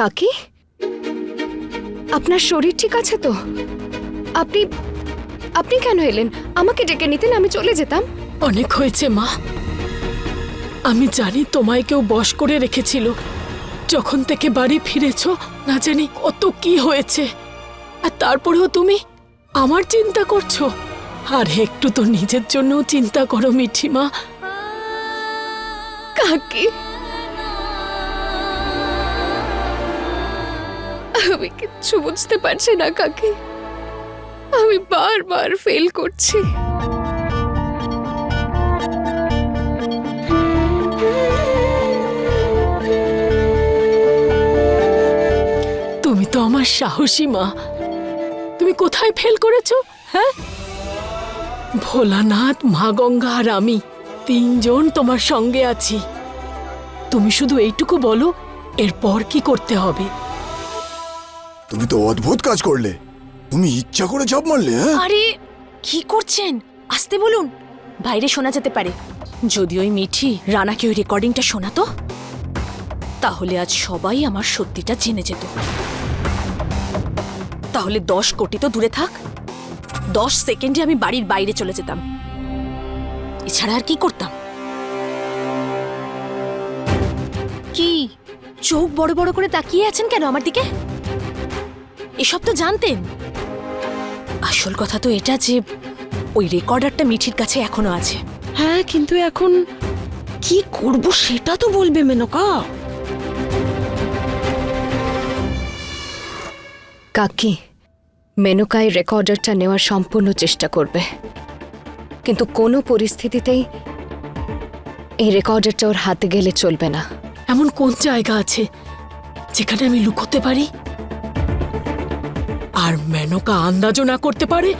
কাকি, আপনার শরীর ঠিক আছে তো? আপনি আপনি কেন এলেন? আমাকে ডেকে নিতেন, আমি চলে যেতাম। অনেক হয়েছে মা। আমি জানি তোমায় কেউ বশ করে রেখেছিল। যখন থেকে বাড়ি ফিরেছো না জানি কত কি হয়েছে, আর তারপরেও তুমি আমার চিন্তা করছো। আর একটু তো নিজের জন্যও চিন্তা করো মিঠি মা। কাকি, আমি কিচ্ছু বুঝতে পারছি না কাকি। আমি বারবার ফেল করছি। তুমি তো আমার সাহসী মা। তুমি কোথায় ফেল করেছো? হ্যাঁ, ভোলানাথ, মা গঙ্গা আর আমি তিনজন তোমার সঙ্গে আছি। তুমি শুধু এইটুকু বলো এরপর কি করতে হবে। তুমি তো অদ্ভুত কাজ করলে। তুমি ইচ্ছা করে ঝাঁপ মারলে। হ্যাঁ, আরে কি করছেন? আসতে বলুন, বাইরে শোনা যেতে পারে। যদি ওই মিঠি রানাকে ওই রেকর্ডিংটা শোনাতো, তাহলে আজ সবাই আমার সত্যিটা জেনে যেত। তাহলে 10 কোটি তো দূরে থাক, 10 সেকেন্ডে আমি বাড়ির বাইরে চলে যেতাম। এছাড়া আর কি করতাম? কি চোখ বড় বড় করে তাকিয়ে আছেন কেন আমার দিকে? এসব তো জানতেন। আসল কথা তো এটা যে ওই রেকর্ডারটা মিঠির কাছে এখনো আছে। হ্যাঁ, কিন্তু এখন কি করব সেটা তো বলবে মেনকা। কাকি, মেনকা এই রেকর্ডারটা নেওয়ার সম্পূর্ণ চেষ্টা করবে, কিন্তু কোনো পরিস্থিতিতেই এই রেকর্ডারটা ওর হাতে গেলে চলবে না। এমন কোন জায়গা আছে যেখানে আমি লুকোতে পারি আর মেনকা আন্দাজও না করতে পারে?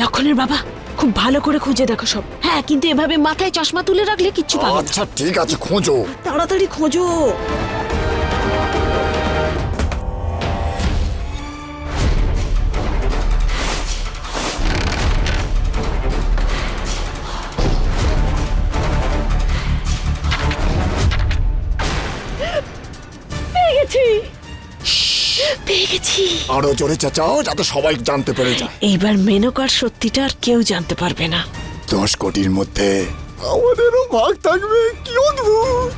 লক্ষণের বাবা, খুব ভালো করে খুঁজে দেখো সব। হ্যাঁ, কিন্তু এভাবে মাথায় চশমা তুলে রাখলে কিচ্ছু পাবে না। আচ্ছা ঠিক আছে, খোঁজো। তাড়াতাড়ি খোঁজো। পেয়ে গেছি। আরো জোরে চেঁচাও যাতে সবাই জানতে পেরে যায়। এইবার মেনকার সত্যিটা আর কেউ জানতে পারবে না। 10 কোটির মধ্যে আমাদেরও ভাগ থাকবে। কি অদ্ভুত!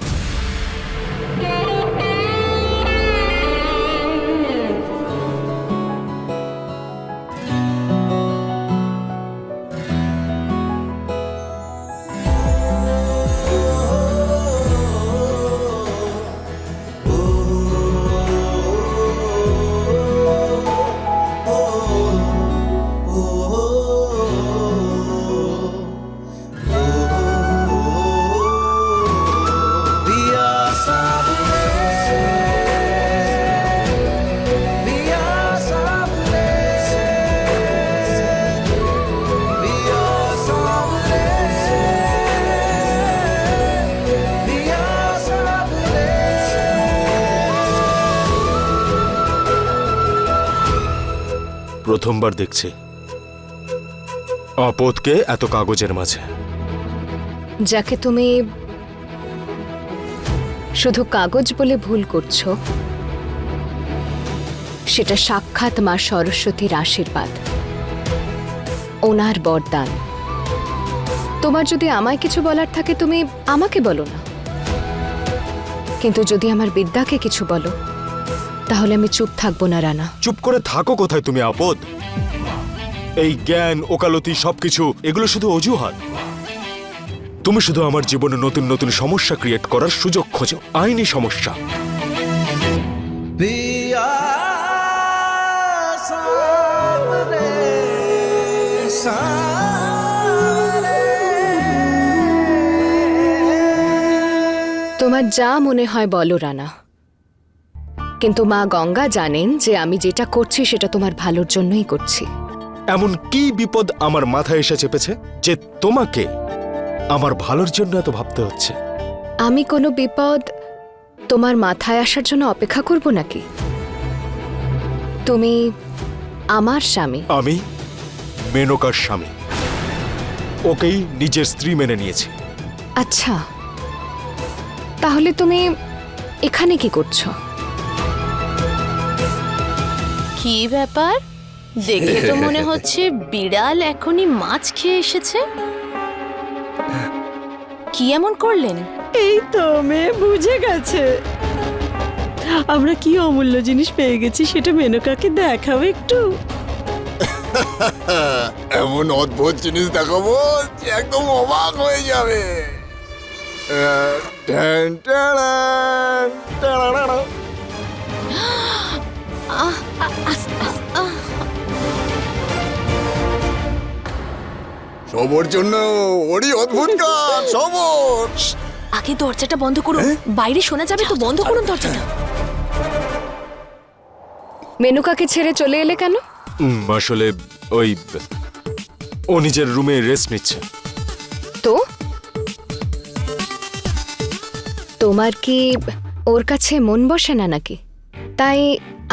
প্রথমবার দেখছি আপদকে এত কাগজের মাঝে। যাকে তুমি শুধু কাগজ বলে ভুল করছো, সেটা সাক্ষাৎ মা সরস্বতীর আশীর্বাদ, ওনার বরদান। তোমার যদি আমায় কিছু বলার থাকে তুমি আমাকে বলো না, কিন্তু যদি আমার বিদ্যাকে কিছু বলো তাহলে আমি চুপ থাকবো না রানা। চুপ করে থাকো কোথায় তুমি আপদ? এই জ্ঞান, ওকালতি সবকিছু এগুলো শুধু অজুহাত। তুমি শুধু আমার জীবনে নতুন নতুন সমস্যা ক্রিয়েট করার সুযোগ খোঁজো, আইনি সমস্যা। তোমার যা মনে হয় বলো রানা, কিন্তু মা গঙ্গা জানেন যে আমি যেটা করছি সেটা তোমার ভালোর জন্যই করছি। এমন কি বিপদ আমার মাথায় এসে চেপেছে যে তোমাকে আমার ভালোর জন্য এত ভাবতে হচ্ছে? আমি কোনো বিপদ তোমার মাথায় আসার জন্য অপেক্ষা করব নাকি? তুমি আমার স্বামী। আমি মেনকার স্বামী, ওকেই নিজের স্ত্রী মেনে নিয়েছি। আচ্ছা, তাহলে তুমি এখানে কি করছো? কি ব্যাপার, দেখে তো মনে হচ্ছে বিড়াল এখনই মাছ খেয়ে এসেছে। কি এমন করলেন? এই তো মেয়ে বুঝে গেছে। আমরা কি অমূল্য জিনিস পেয়ে গেছি সেটা মেনকাকে দেখাবো একটু। এমন অদ্ভুত জিনিস দেখাবো যে একদম অবাক হয়ে যাবে। ট্যান ট্যাড়ান, ট্যাড়াড়াড়া। সবর জন্য ওরই অদ্ভুত কাজ, সবর। আগে দরজাটা বন্ধ করুন, বাইরে শোনা যাবে তো। বন্ধ করুন দরজাটা। মেনুকাকে ছেড়ে চলে এলে কেন? আসলে ওই ও নিজের রুমে রেস্ট নিচ্ছে। তো তোমার কি ওর কাছে মন বসে না নাকি? তাই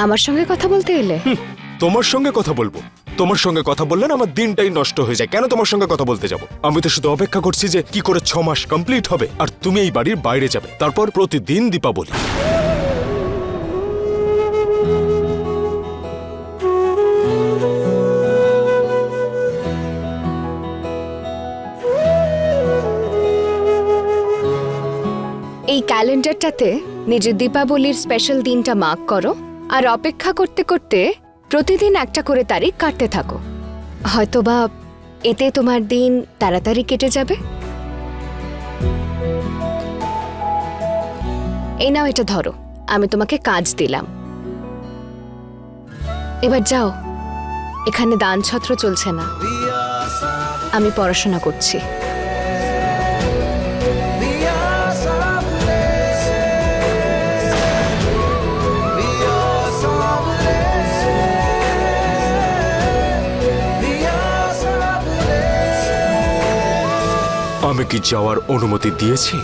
আমার সঙ্গে কথা বলতে এলে? তোমার সঙ্গে কথা বলবো? তোমার সঙ্গে কথা বললে না আমার দিনটাই নষ্ট হয়ে যায়। কেন তোমার সঙ্গে কথা বলতে যাব? আমি তো শুধু অপেক্ষা করছি যে কি করে 6 মাস কমপ্লিট হবে আর তুমি এই বাড়ির বাইরে যাবে, তারপর প্রতিদিন দীপাবলি। এই ক্যালেন্ডারটাতে নিজের দীপাবলির স্পেশাল দিনটা মার্ক করো আর অপেক্ষা করতে করতে প্রতিদিন একটা করে তারিখ কাটতে থাকো। হয়তোবা এতে তোমার দিন তাড়াতাড়ি কেটে যাবে। এই নাও, এটা ধরো, আমি তোমাকে কাজ দিলাম। এবার যাও, এখানে দান ছত্র চলছে না, আমি পড়াশোনা করছি। আমি কি যাওয়ার অনুমতি দিয়েছি?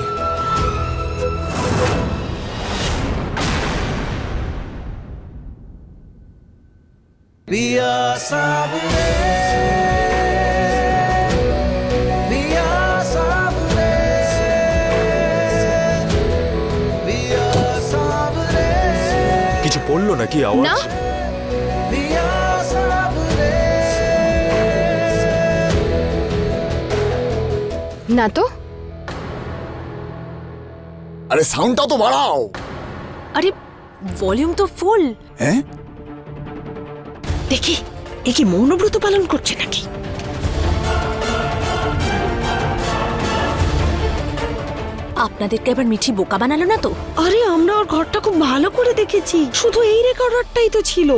কিছু পড়লো নাকি আওয়াজ? না। না তো। আরে সাউন্ডটা তো বাড়াও। আরে ভলিউম তো ফুল। হ্যাঁ, দেখি এ কি মৌনব্রত পালন করছে নাকি? আপনাদেরকে এবার মিঠি বোকা বানালো না তো? আরে আমরা ওর ঘরটা খুব ভালো করে দেখেছি, শুধু এই রেকর্ডারটাই তো ছিল।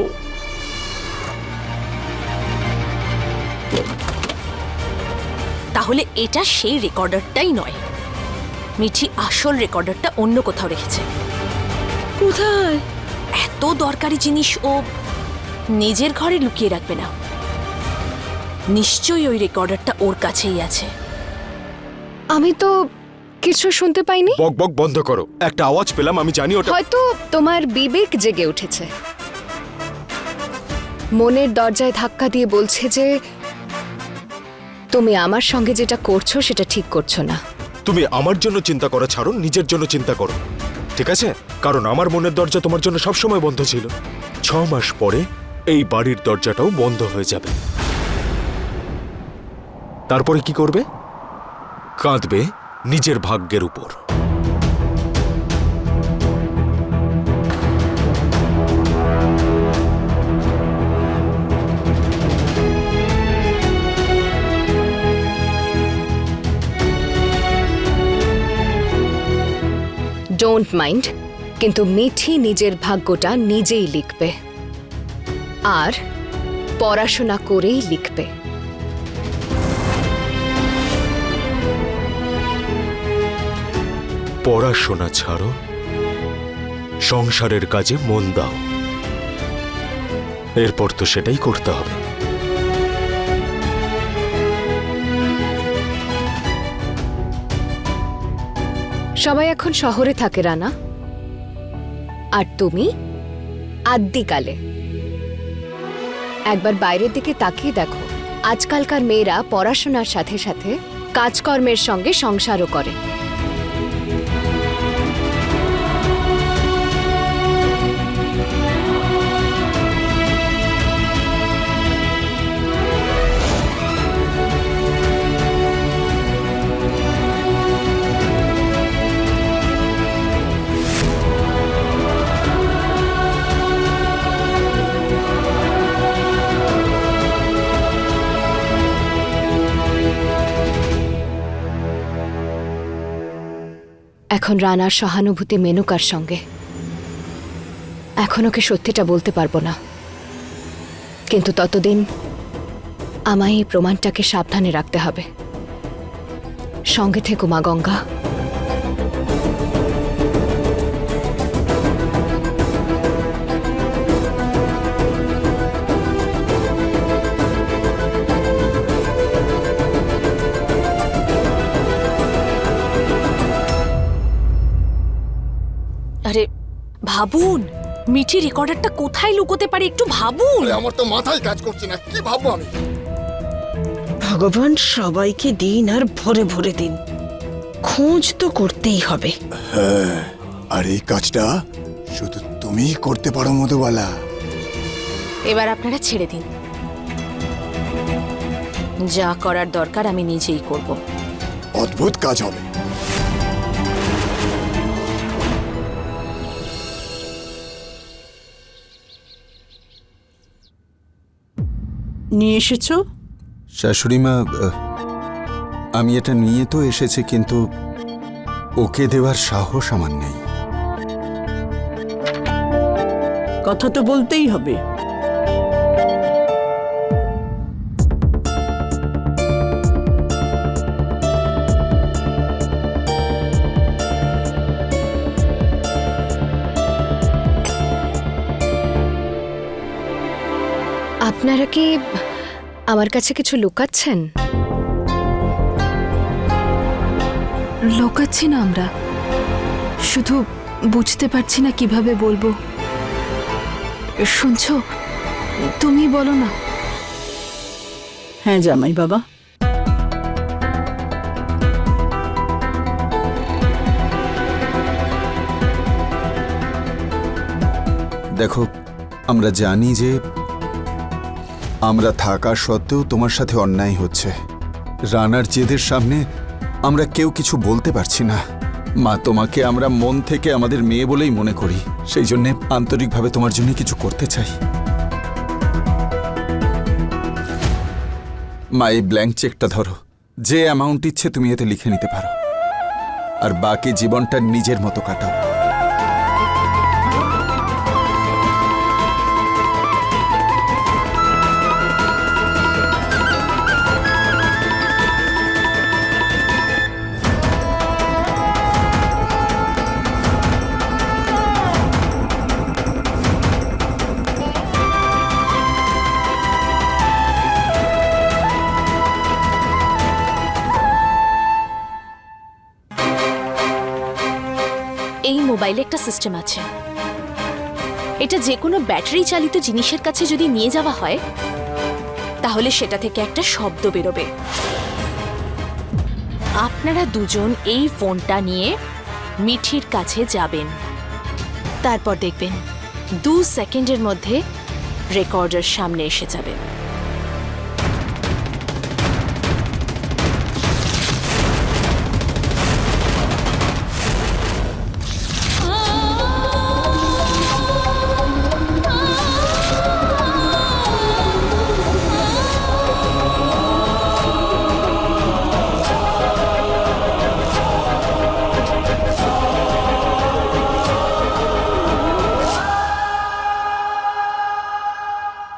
তাহলে এটা সেই রেকর্ডারটাই নয়। মিঠি আসল রেকর্ডারটা অন্য কোথাও রেখেছে। কোথায়? এত দরকারি জিনিস ও নিজের ঘরে লুকিয়ে রাখবে না। নিশ্চয়ই ওই রেকর্ডারটা ওর কাছেই আছে। আমি তো কিছু শুনতে পাইনি। বক বক বন্ধ করো। একটা আওয়াজ পেলাম, আমি জানি ওটা। হয়তো তোমার বিবেক জেগে উঠেছে, মনের দরজায় ধাক্কা দিয়ে বলছে যে তুমি আমার সঙ্গে যেটা করছো সেটা ঠিক করছো না। তুমি আমার জন্য চিন্তা করা ছাড়ো, নিজের জন্য চিন্তা করো, ঠিক আছে? কারণ আমার মনের দরজা তোমার জন্য সবসময় বন্ধ ছিল। 6 মাস পরে এই বাড়ির দরজাটাও বন্ধ হয়ে যাবে। তারপরে কি করবে? কাঁদবে নিজের ভাগ্যের উপর। ডোন্ট মাইন্ড, কিন্তু মিঠি নিজের ভাগ্যটা নিজেই লিখবে আর পড়াশোনা করেই লিখবে। পড়াশোনা ছাড়ো, সংসারের কাজে মন দাও। এরপর তো সেটাই করতে হবে। সবাই এখন শহরে থাকে রানা, আর তুমি আদ্যিকালে। একবার বাইরের দিকে তাকিয়ে দেখো, আজকালকার মেয়েরা পড়াশোনার সাথে সাথে কাজকর্মের সঙ্গে সংসারও করে। এখন রানার সহানুভূতি মেনকার সঙ্গে। এখন ওকে সত্যিটা বলতে পারবো না, কিন্তু ততদিন আমায় এই প্রমাণটাকে সাবধানে রাখতে হবে। সঙ্গে থেকো মা গঙ্গা। আরে ভাবুন, মিঠি রেকর্ডারটা কোথায় লুকোতে পারে, একটু ভাবুন। আমার তো মাথায় কাজ করছে না, কি ভাববো আমি? ভগবান সবাইকে দিন আর ভরে ভরে দিন, খোঁজ তো করতেই হবে। আর এই কাজটা শুধু তুমিই করতে পারো মধুবালা। এবার আপনারা ছেড়ে দিন, যা করার দরকার আমি নিজেই করব। অদ্ভুত কাজ হবে। নিয়ে এসেছো? শাশুড়িমা, আমি এটা নিয়ে তো এসেছি, কিন্তু ওকে দেওয়ার সাহস আমার নেই। কথা তো বলতেই হবে। আপনারা কি আমার কাছে কিছু লুকাচ্ছেন? লোকাচ্ছি না আমরা, শুধু বুঝতে পারছি না কিভাবে বলবো। শুনছো, তুমি বলো না। হ্যাঁ জামাই বাবা, দেখো, আমরা জানি যে আমরা থাকা সত্ত্বেও তোমার সাথে অন্যায় হচ্ছে। রানার জেদের সামনে আমরা কেউ কিছু বলতে পারছি না। মা, তোমাকে আমরা মন থেকে আমাদের মেয়ে বলেই মনে করি, সেই জন্য আন্তরিকভাবে তোমার জন্য কিছু করতে চাই। মা, এই ব্ল্যাঙ্ক চেকটা ধরো, যে অ্যামাউন্ট ইচ্ছে তুমি এতে লিখে নিতে পারো, আর বাকি জীবনটা নিজের মতো কাটাও। এই মোবাইলে একটা সিস্টেম আছে, এটা যে কোনো ব্যাটারি চালিত জিনিসের কাছে যদি নিয়ে যাওয়া হয় তাহলে সেটা থেকে একটা শব্দ বেরোবে। আপনারা দুজন এই ফোনটা নিয়ে মিঠির কাছে যাবেন, তারপর দেখবেন 2 সেকেন্ডের মধ্যে রেকর্ডার সামনে এসে যাবে।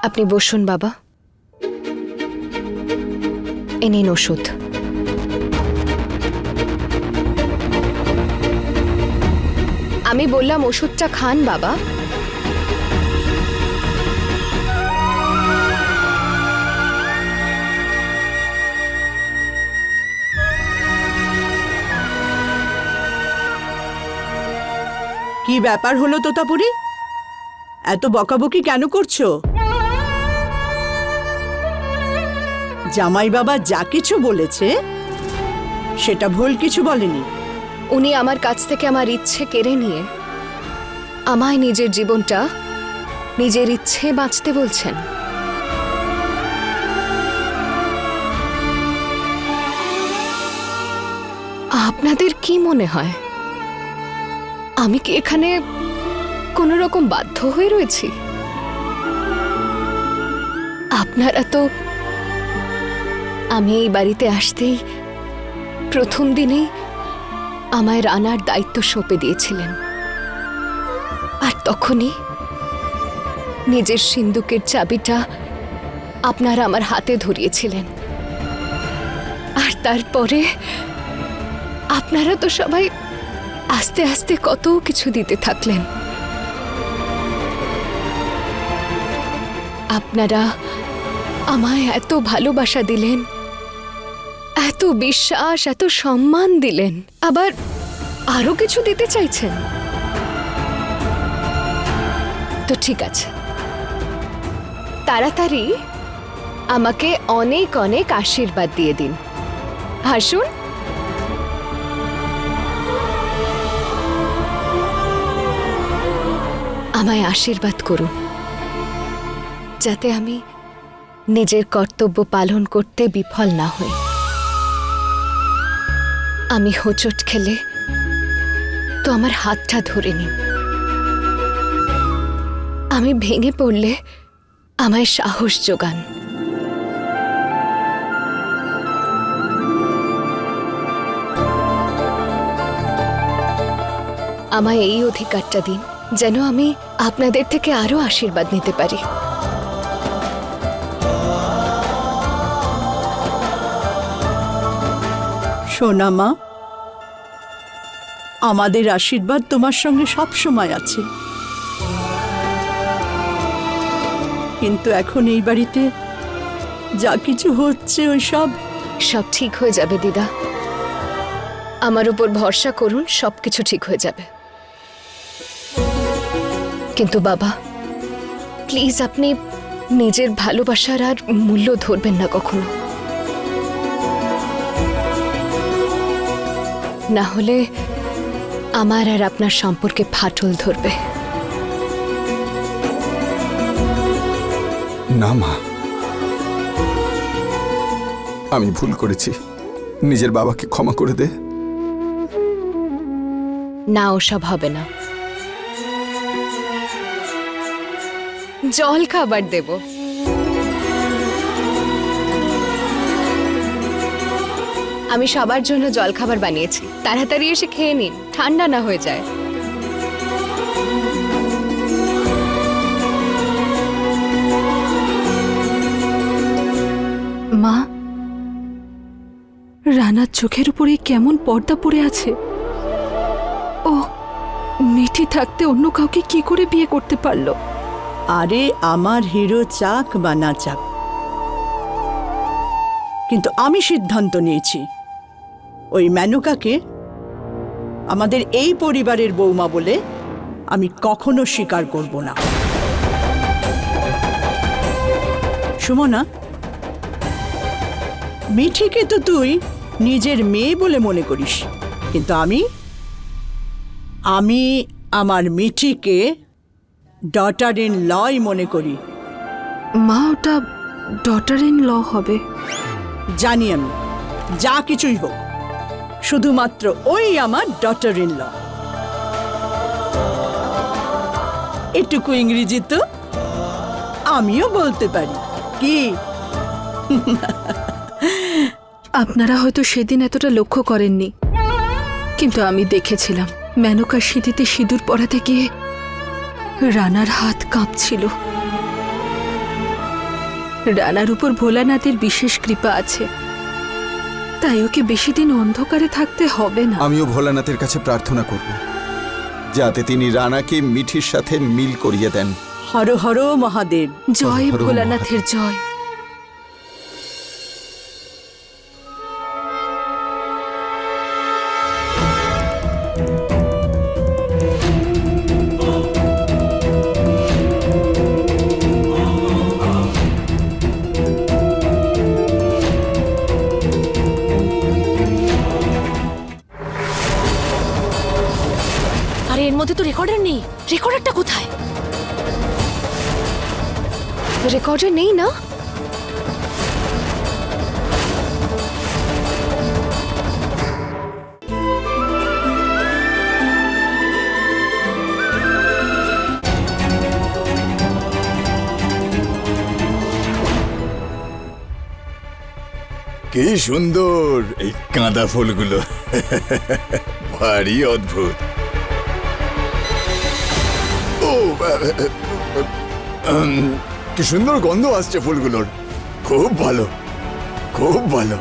আপনি বসুন বাবা, এ নিন ওষুধ। আমি বললাম ওষুধটা খান বাবা। কি ব্যাপার হলো তোতাপুরি? এত বকাবকি কেন করছো? জামাই বাবা যা কিছু বলেছে সেটা ভুল কিছু বলেনি। উনি আমার কাছ থেকে আমার ইচ্ছে কেড়ে নিয়ে আমায় নিজের জীবনটা নিজের ইচ্ছে বাঁচতে বলছেন। আপনাদের কি মনে হয় আমি কি এখানে কোনো রকম বাধ্য হয়ে রয়েছি? আপনারা তো আমি এই বাড়িতে আসতেই প্রথম দিনেই আমায় রানার দায়িত্ব সঁপে দিয়েছিলেন, আর তখনই নিজের সিন্দুকের চাবিটা আপনারা আমার হাতে ধরিয়েছিলেন। আর তারপরে আপনারা তো সবাই আস্তে আস্তে কত কিছু দিতে থাকলেন। আপনারা আমায় এত ভালোবাসা দিলেন, এত বিশ্বাস, এত সম্মান দিলেন, আবার আরো কিছু দিতে চাইছেন। তো ঠিক আছে, তাড়াতাড়ি আমাকে অনেক অনেক আশীর্বাদ দিয়ে দিন। আসুন। আমায় আশীর্বাদ করুন যাতে আমি নিজের কর্তব্য পালন করতে বিফল না হই। আমি হোঁচট খেলে তো আমার হাতটা ধরে নিন। আমি ভেঙে পড়লে আমায় সাহস যোগান। আমায় এই অধিকারটা দিন যেন আমি আপনাদের থেকে আরো আশীর্বাদ নিতে পারি। সোনা মা, আমাদের আশীর্বাদ তোমার সঙ্গে সব সময় আছে, কিন্তু এখন এই বাড়িতে যা কিছু হচ্ছে ওই সব ঠিক হয়ে যাবে দিদা, আমার উপর ভরসা করুন, সবকিছু ঠিক হয়ে যাবে। কিন্তু বাবা, প্লিজ আপনি নিজের ভালোবাসার আর মূল্য ধরবেন না কখনো, না হলে আমার আর আপনার সম্পর্কে ফাটল ধরবে। না মা, আমি ভুল করেছি, নিজের বাবাকে ক্ষমা করে দে। না, ওসব হবে না। জল খাবার দেব। আমি সবার জন্য জল খাবার বানিয়েছি, তাড়াতাড়ি এসে খেয়ে নিন, ঠান্ডা না হয়ে যায়। মা, রানার চোখের উপরে কেমন পর্দা পড়ে আছে। ও মিঠি থাকতে অন্য কাউকে কি করে বিয়ে করতে পারলো? আরে আমার হিরো চাক বা না চাক, কিন্তু আমি সিদ্ধান্ত নিয়েছি ওই মেনকাকে আমাদের এই পরিবারের বৌমা বলে আমি কখনো স্বীকার করব না। সুমনা, মিঠিকে তো তুই নিজের মেয়ে বলে মনে করিস, কিন্তু আমি আমার মিঠিকে ডটার ইন লই মনে করি। মা, ওটা ডটার ইন ল হবে। জানি আমি, যা কিছুই হোক, শুধুমাত্র ওই আমার ডটার ইন ল। এটুকু ইংরেজি তো আমিও বলতে পারি। কি আপনারা হয়তো সেদিন এতটা লক্ষ্য করেননি, কিন্তু আমি দেখেছিলাম মেনকার সিঁথিতে সিঁদুর পরাতে গিয়ে রানার হাত কাঁপছিল। রানার উপর ভোলানাথের বিশেষ কৃপা আছে, তাই ওকে বেশি দিন অন্ধকারে থাকতে হবে না। আমিও ভোলানাথের কাছে প্রার্থনা করব যাতে তিনি রানাকে মিঠির সাথে মিল করিয়ে দেন। হর হর মহাদেব। জয় হর হর ভোলানাথের জয়। আরে এর মধ্যে তো রেকর্ডার নেই, রেকর্ডারটা কোথায়? রেকর্ডার নেই না? কি সুন্দর এই কাঁদা ফুলগুলো, ভারী অদ্ভুত। ও কি সুন্দর গন্ধ আসছে ফুলগুলোর, খুব ভালো, খুব ভালো।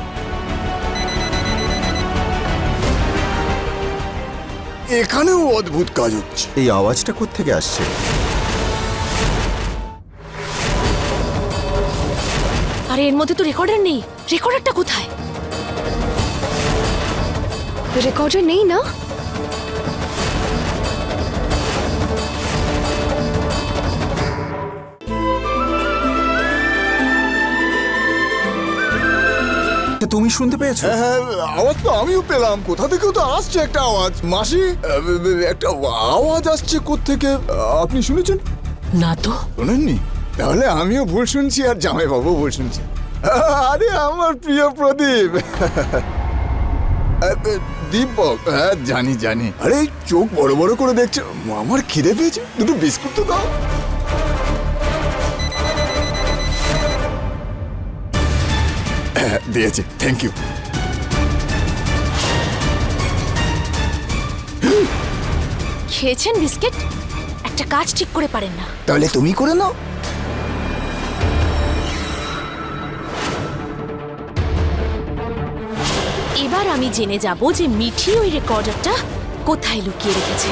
এখানেও অদ্ভুত কাজ হচ্ছে। এই আওয়াজটা কোত্থেকে আসছে? আরে এর মধ্যে তো রেকর্ডার নেই, রেকর্ডারটা কোথায়? রেকর্ডার নেই না? তুমি শুনতে পেয়েছো? হ্যাঁ, আওয়াজ তো আমিও পেলাম, কোথা থেকেও তো আসছে একটা আওয়াজ। মাসি, একটা আওয়াজ আসছে কোত্থেকে, আপনি শুনেছেন? না তো। শোনেননি? তাহলে আমিও ভুল শুনছি আর জামাইবাবু ভুল শুনছি। আরে আমার প্রিয় প্রদীপ, দীপক, হ্যাঁ জানি জানি। আরে চোখ বড় বড় করে দেখছো, আমার খিদে পেয়েছে, দুটো বিস্কুট তো দাও। দিয়েছে, থ্যাংক ইউ। খেয়েছেন বিস্কিট? একটা কাজ ঠিক করে পারেন না। তাহলে তুমি করে নাও। এবার আমি জেনে যাব যে মিঠি ওই রেকর্ডারটা কোথায় লুকিয়ে রেখেছে।